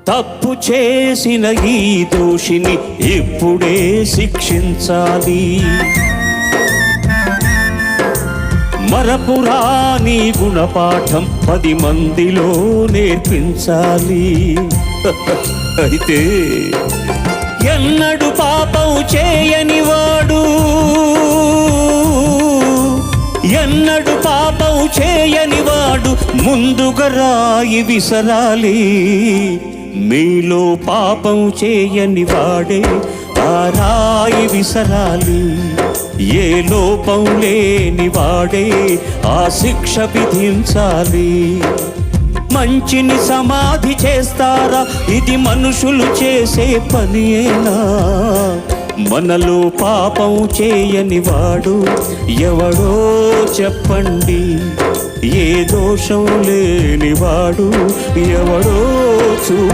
తప్పు చేసిన ఈ దోషిని ఇప్పుడే శిక్షించాలి. మరపురాని గుణపాఠం 10 మందిలో నేర్పించాలి. అయితే ఎన్నడు పాపం చేయని వాడు, ఎన్నడు పాపం చేయని వాడు ముందుగా రాయి విసరాలి. మీలో పాపం చేయని వాడే ఆ రాయి విసరాలి. ఏ లోపం లేని వాడే ఆ శిక్ష విధించాలి. మంచిని సమాధి చేస్తారా? ఇది మనుషులు చేసే పనియేనా? మనలో పాపం చేయని వాడు ఎవడో చెప్పండి. ఏ దోషం లేని వాడు ఎవడో